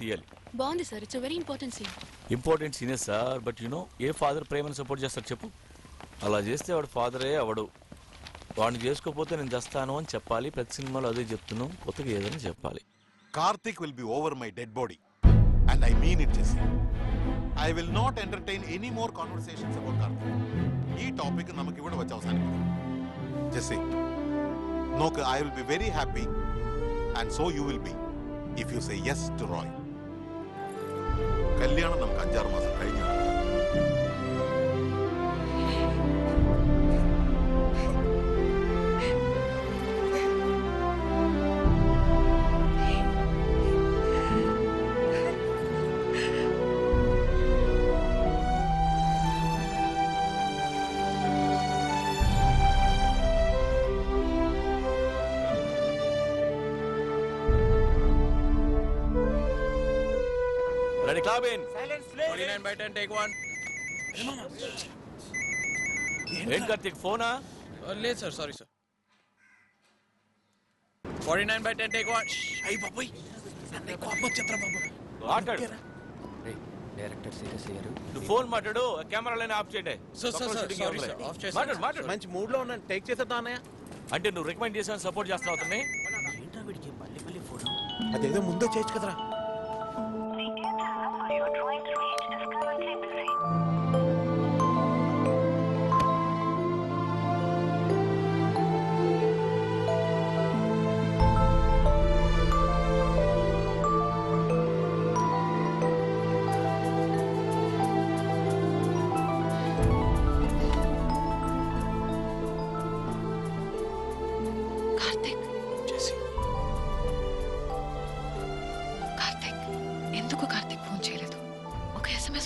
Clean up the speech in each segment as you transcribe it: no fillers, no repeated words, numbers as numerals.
తీయాలి. బాగుంది sir. It's very important scene. Important సీనే sir. But you know a father ప్రేమను సపోర్ట్ చేస్తారు చెప్పు? అలా చేస్తే వాడు ఫాదరే అవడు. వాడిని చేసుకోకపోతే నేను చేస్తాను అని చెప్పాలి. ప్రతి సినిమాలో అదే చెప్తున్నాం. కొత్తగా ఏదైనా చెప్పాలి. Karthik will be over my dead body and I mean it Jessie. I will not entertain any more conversations about Karthik. ఈ టాపిక్ నమకి కూడా వచ్చే అవసరం లేదు. Jessie, look I will be very happy and so you will be if you say yes to Roy. కళ్యాణం నమకు 5-6 మాసం കഴിഞ്ഞു. Ready, club in. Silence, please. 49/10, take one. ఏం కార్తీక్ ఫోనా? లేదు sir, sorry sir. 49/10, take one. అయ్యి బాబోయ్, నన్ను కోపం వచ్చేత్రా బాబు. మాట్లాడు. డైరెక్టర్ సీరియస్ అయ్యారు. నువ్వు ఫోన్ మాట్లాడు. కెమెరాలైనా ఆఫ్ చేయండి. సార్ సారీ సార్, ఆఫ్ చేసి మాట్లాడు మాట్లాడు. మంచి మూడ్ లో ఉన్నాను, టేక్ చేసేద్దాం అన్నయ్య. అంటే నువ్వు రికమెండ్ చేసావు సపోర్ట్ చేస్తావు అతన్ని? ఏంట్రా వీడికి మళ్ళీ ఫోన్? అదేదో ముందే చేయొచ్చు కదరా.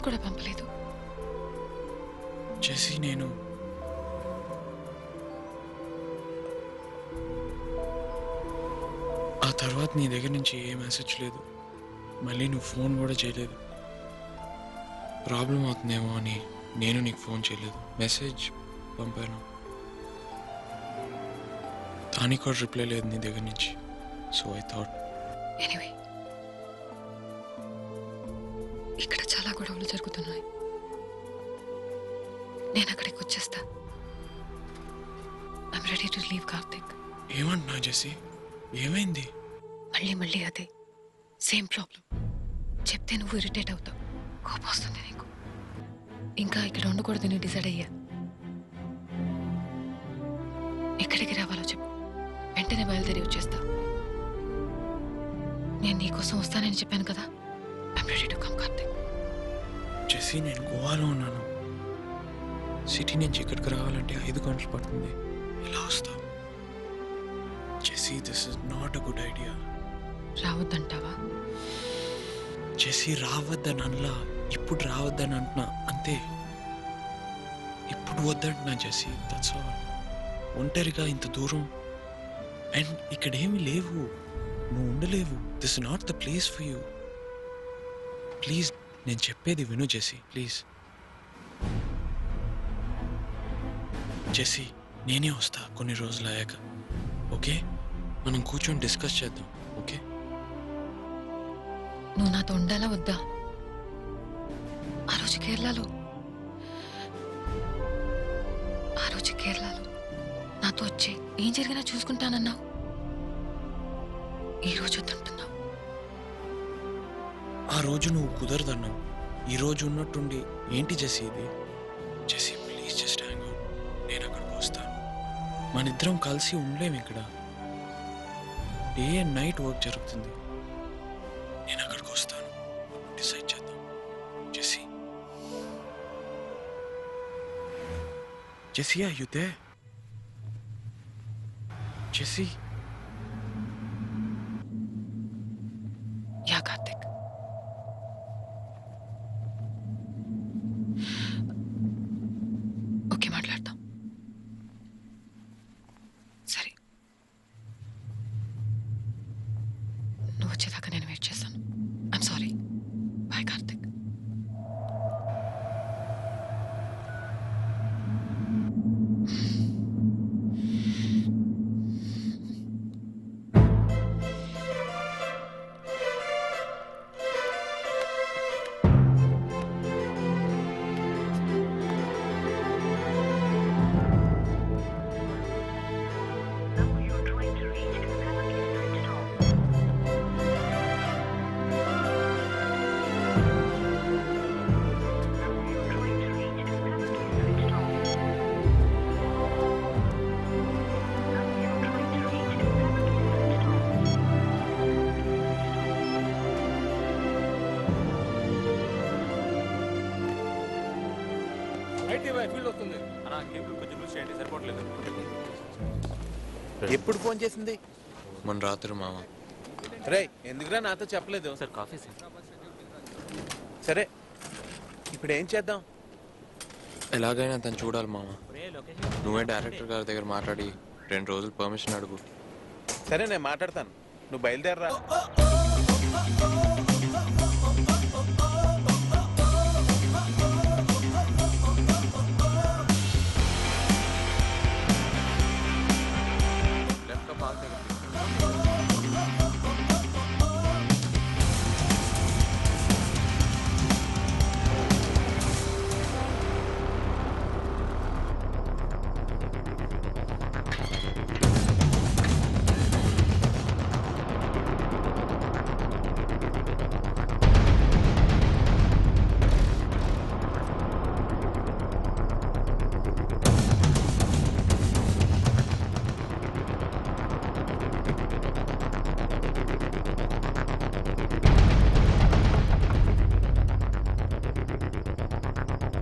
కూడా పంపలేదు. జెస్సీ, నేను ఆ తర్వాత నీ దగ్గర నుంచి ఏ మెసేజ్ లేదు. మళ్ళీ నువ్వు ఫోన్ కూడా చేయలేదు. ప్రాబ్లం అవుతుందేమో అని నేను నీకు ఫోన్ చేయలేదు. మెసేజ్ పంపాను, దానికి కూడా రిప్లై లేదు నీ దగ్గర నుంచి. సో ఐ థాట్ ఎనీవే, ఇక్కడ చాలా గొడవలు జరుగుతున్నాయి. నేను అక్కడికి వచ్చేస్తా. I'm ready to leave Karthik. ఏమంటున్నా జెస్సీ? ఏమైంది? మళ్ళీ అదే సేమ్ ప్రాబ్లం. చెప్తే నువ్వు ఇరిటేట్ అవుతావు, కోపం వస్తుంది నీకు. ఇంకా ఇక్కడ ఉండకూడదని డిసైడ్ అయ్యా. ఎక్కడికి రావాలో చెప్పు, వెంటనే బయలుదేరి వచ్చేస్తా. నేను నీకోసం వస్తానని చెప్పాను కదా. I'm ready to come Karthik. Jessie, నేను గోవాలో ఉన్నాను. సిటీ నుంచి ఇక్కడికి రావాలంటే 5 గంటలు పడుతుంది. ఎలా వస్తావు? Jessie, this is not a good idea. రావద్దంటావా? జెస్సీ, రావద్దని అనలా, ఇప్పుడు రావద్దని అంటున్నా అంతే. ఇప్పుడు వద్దంటున్నా జెస్సీ, దట్స్ ఆల్. ఒంటరిగా ఇంత దూరం అండ్ ఇక్కడేమీ లేవు, నువ్వు ఉండలేవు. This is not the place for you. Please, నేను చెప్పేది విను జెస్సీ, ప్లీజ్. జెస్సీ, నేనే వస్తా కొన్ని రోజులు అయ్యాక. ఓకే, మనం కూర్చొని డిస్కస్ చేద్దాం. ఓకే, నువ్వు నాతో ఉండాలా వద్దా? ఆ రోజు కేరళలో నాతో వచ్చి ఏం జరిగినా చూసుకుంటానన్నావు. ఈ రోజు వద్దంటున్నావు. ఆ రోజు నువ్వు కుదరదన్నావు. ఈ రోజు ఉన్నట్టుండి ఏంటి జెస్సీ ఇది? Jessie, please just hang out. నేను అక్కడికి వస్తాను. మనిద్దరం కలిసి ఉండలేము ఇక్కడ. డే అండ్ నైట్ వర్క్ జరుగుతుంది. నేను అక్కడికి వస్తాను, డిసైడ్ చేద్దాం. Jessie, Jessie, are you there? Jessie. Yeah Karthik. Okay, మాట్లాడతాం. సరే, నువ్వు వచ్చేదాకా నేను వెయిట్ చేస్తాను. I'm sorry. బాయ్ కార్తిక్. ఎప్పుడు ఫోన్ చేసింది? మొన్న రాత్రి మామ. రే ఎందుకురా నాతో చెప్పలేదు? Sir coffee sir. సరే ఇప్పుడు ఏం చేద్దాం? ఎలాగైనా తను చూడాలి మామ. నువ్వే డైరెక్టర్ గారి దగ్గర మాట్లాడి 2 రోజులు పర్మిషన్ అడుగు. సరే నేను మాట్లాడతాను, నువ్వు బయలుదేరరా.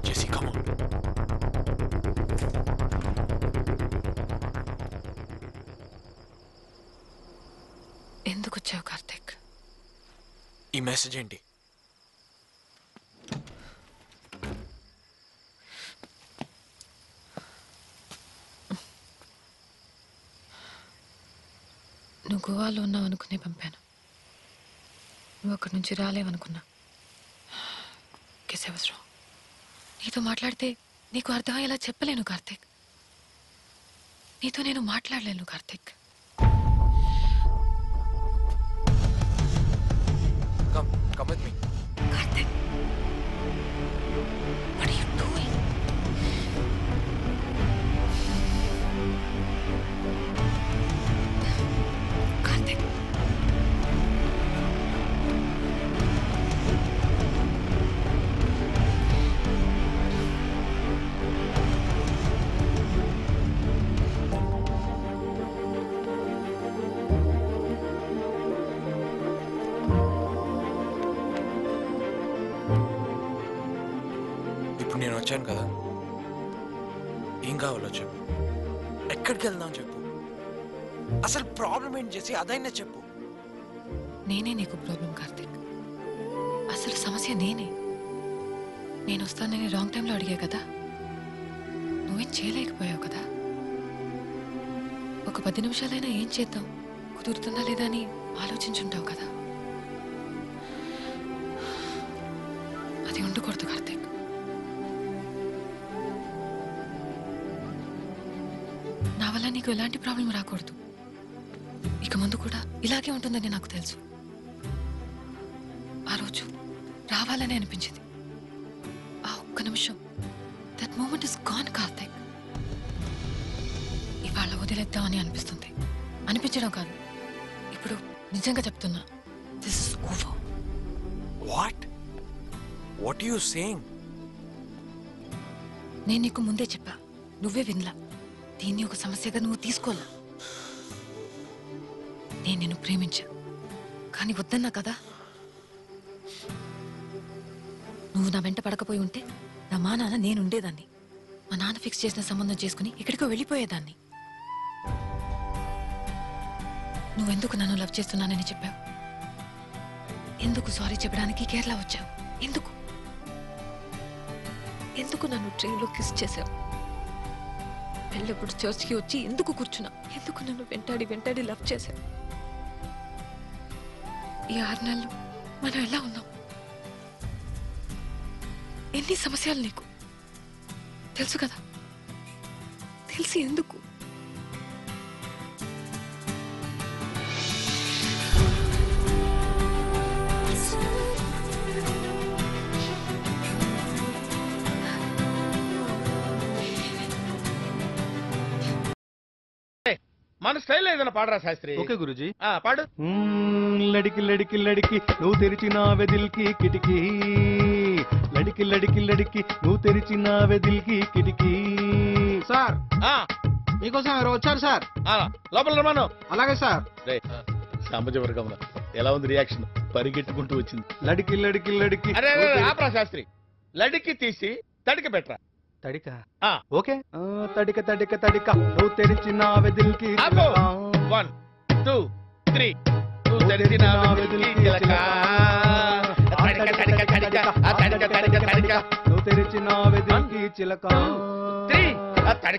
Jessie come on. ఎందుకు వచ్చావు కార్తిక్? ఈ మెసేజ్ ఏంటి? నువ్వు గోవాలో ఉన్నావు అనుకునే పంపాను. నువ్వు అక్కడి నుంచి రాలేవనుకున్నా. అవసరం నీతో మాట్లాడితే నీకు అర్థమయ్యేలా చెప్పలేను కార్తిక్. నీతో నేను మాట్లాడలేను Karthik. Come with me. Karthik, what are you doing? Karthik, ఇప్పుడు నేను వచ్చాను కదా, ఏం కావాలో చెప్పు. ఎక్కడికి వెళ్దాం చెప్పు. అసలు ప్రాబ్లం ఏంటి చేసి అదైనా చెప్పు. నేనే నీకు ప్రాబ్లం కార్తిక్. అసలు సమస్య నేనే. నేను వస్తానని రాంగ్ టైంలో అడిగా కదా, నువ్వేం చేయలేకపోయావు కదా. ఒక 10 నిమిషాలైనా ఏం చేద్దాం, కుదురుతుందా లేదా అని ఆలోచించుంటావు కదా. అది ఉండకూడదు కార్తిక్. నా వల్ల నీకు ఎలాంటి ప్రాబ్లం రాకూడదు. ఇక ముందు కూడా ఇలాగే ఉంటుందని నాకు తెలుసు. ఆ రోజు రావాలని అనిపించింది. ఆ ఒక్క నిమిషం, that moment is gone Karthik. ఇవాళ వదిలేద్దామని అనిపిస్తుంది. అనిపించడం కాదు, ఇప్పుడు నిజంగా చెప్తున్నా, this is over. What you saying? నేను నీకు ముందే చెప్పా, నువ్వే వినలా. దీన్ని ఒక సమస్యగా నువ్వు తీసుకోలా. నేను నిన్ను ప్రేమించా, కానీ వద్దన్నా కదా. నువ్వు నా వెంట పడకపోయి ఉంటే నా మా నాన్న నేను ఉండేదాన్ని. మా నాన్న ఫిక్స్ చేసిన సంబంధం చేసుకుని ఎక్కడికో వెళ్ళిపోయేదాన్ని. నువ్వెందుకు నన్ను లవ్ చేస్తున్నానని చెప్పావు? ఎందుకు సారీ చెప్పడానికి కేరళ వచ్చావు? ఎందుకు ఎందుకు నన్ను ట్రైన్లో కిస్ చేశావు? పెళ్ళప్పుడు చర్చ్కి వచ్చి ఎందుకు కూర్చున్నా? ఎందుకు నన్ను వెంటాడి వెంటాడి లవ్ చేశావు? ఈ 6 నెలలు మనం ఎలా ఉన్నాం? ఎన్ని సమస్యలు నీకు తెలుసు కదా. తెలిసి ఎందుకు? మన స్టైల్ ఏదైనా పాడరా శాస్త్రి. ఓకే గురుజీ. పాడు. లడికి లడికి లడికి నువ్వు తెరిచినావే దిల్కి కిటికీ, లడికి లడికి లడికి నువ్వు తెరిచినావే దిల్కి కిటికీ. సార్ మీకోసం ఎవరు వచ్చారు సార్? లోపల రమాను. అలాగే సార్. సాంబజవర్గంలో ఎలా ఉంది రియాక్షన్? పరిగెట్టుకుంటూ వచ్చింది. లడికి లడికి లడికి. అరే ఆపరా శాస్త్రి. లడికి తీసి తడికి పెట్టరా. తడిక ఆ. ఓకే తడిక తడిక తడిక నువ్వు తెరిచినావే దిల్కి ఆపు. చిలక. 1 2 3 నువ్వు తెరిచిన వెదిల్కి చిలక తడిక తడిక తడిక ఆ తడిక తడిక తడిక నువ్వు తెరిచినావే దిల్కి చిలక 3 ఆ తడిక